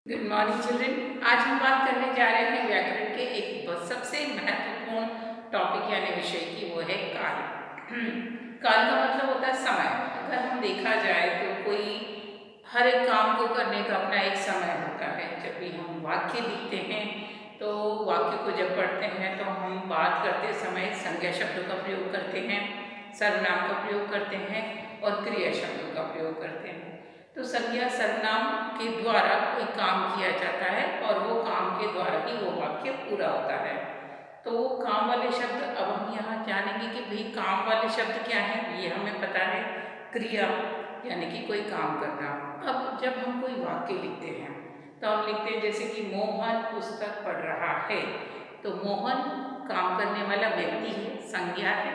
Good morning children. आज हम बात करने जा रहे हैं व्याकरण के एक सबसे महत्वपूर्ण टॉपिक यानी विषय की, वो है काल। काल का मतलब होता है समय। अगर हम देखा जाए तो कोई हर एक काम को करने का अपना एक समय होता है। जब भी हम वाक्य लिखते हैं तो वाक्य को जब पढ़ते हैं तो हम बात करते समय संज्ञा शब्दों का प्रयोग करते हैं, सर्वनाम का प्रयोग करते हैं और क्रिया शब्दों का प्रयोग करते हैं। तो संज्ञा सर्वनाम के द्वारा कोई काम किया जाता है और वो काम के द्वारा ही वो वाक्य पूरा होता है। तो वो काम वाले शब्द अब हम यहाँ जानेंगे कि भाई काम वाले शब्द क्या है। ये हमें पता है, क्रिया यानी कि कोई काम करना। अब जब हम कोई वाक्य लिखते हैं तो हम लिखते हैं जैसे कि मोहन पुस्तक पढ़ रहा है। तो मोहन काम करने वाला व्यक्ति है, संज्ञा है।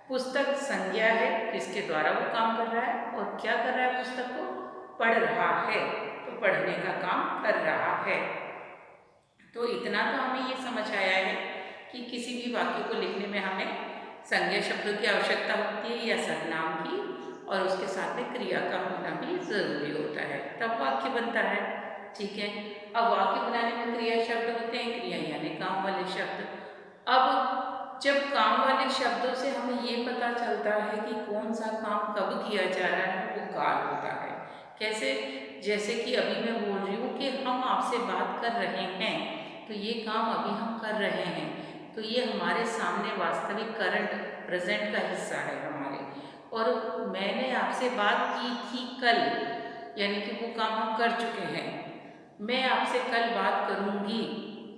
पुस्तक संज्ञा है जिसके द्वारा वो काम कर रहा है और क्या कर रहा है, पुस्तक को पढ़ रहा है, तो पढ़ने का काम कर रहा है। तो इतना तो हमें ये समझ आया है कि किसी भी वाक्य को लिखने में हमें संज्ञा शब्दों की आवश्यकता होती है या सर्वनाम की, और उसके साथ में क्रिया का होना भी जरूरी होता है, तब वाक्य बनता है। ठीक है, अब वाक्य बनाने में क्रिया शब्द होते हैं, क्रिया यानी काम वाले शब्द। अब जब काम वाले शब्दों से हमें ये पता चलता है कि कौन सा काम कब किया जा रहा है, वो काल होता है। कैसे? जैसे कि अभी मैं बोल रही हूँ कि हम आपसे बात कर रहे हैं, तो ये काम अभी हम कर रहे हैं, तो ये हमारे सामने वास्तविक करंट प्रेजेंट का हिस्सा है हमारे। और मैंने आपसे बात की थी कल, यानी कि वो काम हम कर चुके हैं। मैं आपसे कल बात करूँगी,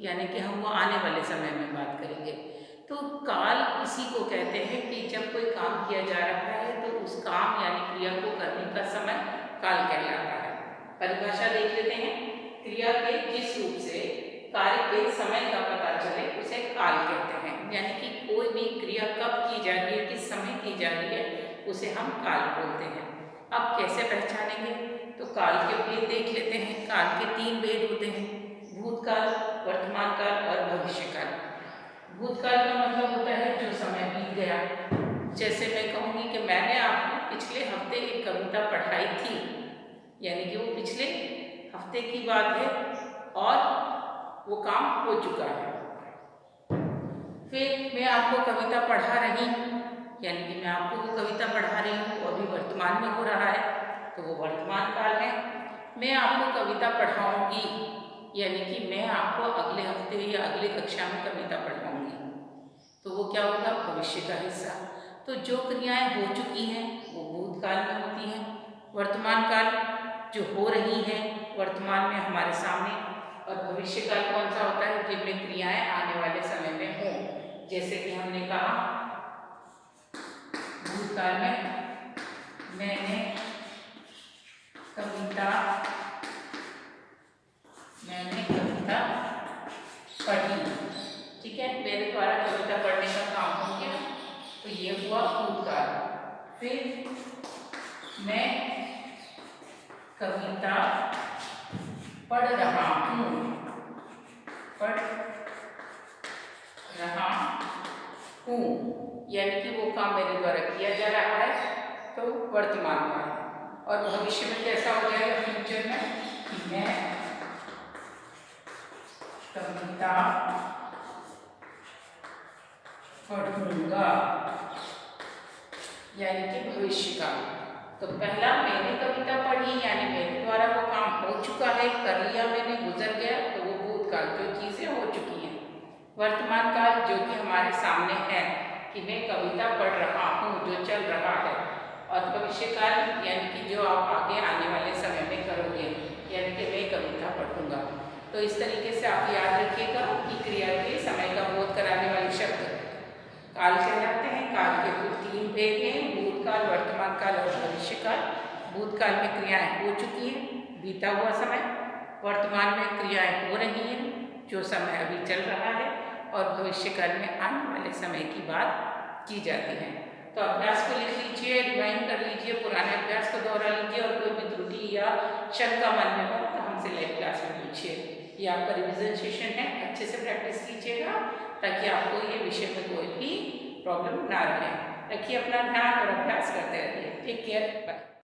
यानी कि हम वो आने वाले समय में बात करेंगे। तो काल इसी को कहते हैं कि जब कोई काम किया जा रहा है तो उस काम यानी क्रिया को करने का समय काल कहलाता है। परिभाषा देख लेते हैं। क्रिया के जिस रूप से कार्य के समय का पता चले उसे काल कहते हैं। यानी कि कोई भी क्रिया कब की जा रही है, किस समय की जा रही है, उसे हम काल बोलते हैं। अब कैसे पहचानेंगे? तो काल के भेद देख लेते हैं। काल के 3 भेद होते हैं, भूतकाल, वर्तमान काल और भविष्य काल। भूतकाल का मतलब होता है जो समय बीत गया। जैसे मैं कहूँगी कि मैंने आपको पिछले हफ्ते एक कविता पढ़ाई थी, यानी कि वो पिछले हफ्ते की बात है और वो काम हो चुका है। फिर मैं आपको कविता पढ़ा रही हूँ, यानी कि मैं आपको वो कविता पढ़ा रही हूँ, वो अभी वर्तमान में हो रहा है, तो वो वर्तमान काल है। मैं आपको कविता पढ़ाऊँगी, यानी कि मैं आपको अगले हफ्ते या अगले कक्षा में कविता पढ़ाऊँगी, तो वो क्या होगा, भविष्य का हिस्सा। तो जो क्रियाएं हो चुकी हैं वो भूतकाल में होती हैं। वर्तमान काल जो हो रही हैं वर्तमान में हमारे सामने, और भविष्य काल कौन सा होता है, जिनमें क्रियाएं आने वाले समय में हों। जैसे कि हमने कहा भूतकाल में मैंने कविता पढ़ी। ठीक है, मेरे द्वारा कविता पढ़ने का काम हो गया, तो ये हुआ भूतकाल। फिर मैं कविता पढ़ रहा हूँ, यानी कि वो काम मेरे द्वारा किया जा रहा है, तो वर्तमान काल। और भविष्य में कैसा हो जाएगा, फ्यूचर में, कि मैं कविता पढ़ूंगा, यानी कि भविष्य काल। तो पहला मैंने कविता पढ़ी, यानी मेरे द्वारा वो काम हो चुका है, कर लिया मैंने, गुजर गया, तो वो भूतकाल, जो चीज़ें हो चुकी हैं। वर्तमान काल जो कि हमारे सामने है कि मैं कविता पढ़ रहा हूँ, जो चल रहा है। और भविष्य काल यानी कि जो आप आगे आने वाले समय में करोगे, यानी कि मैं कविता पढ़ूंगा। तो इस तरीके से आप याद रखिएगा कि क्रिया के समय का बोध कराने वाले शब्द काल कहलाते हैं। काल के कुल 3 भेद हैं, भूतकाल, वर्तमान काल और भविष्य काल। भूतकाल में क्रियाएं हो चुकी हैं, बीता हुआ समय। वर्तमान में क्रियाएं हो रही हैं, जो समय अभी चल रहा है। और भविष्य काल में आने वाले समय की बात की जाती है। तो अभ्यास को लिख लीजिए, रिवाइंड कर लीजिए, पुराने अभ्यास को दोहरा लीजिए, और कोई भी त्रुटि या शंका मन में हो तो हमसे लाइव क्लास में पूछिए। ये आपका रिविजन सेशन है, अच्छे से प्रैक्टिस कीजिएगा ताकि आपको ये विषय में कोई भी प्रॉब्लम ना रहे। रखिए अपना ध्यान और अभ्यास करते रहिए। Take care, bye.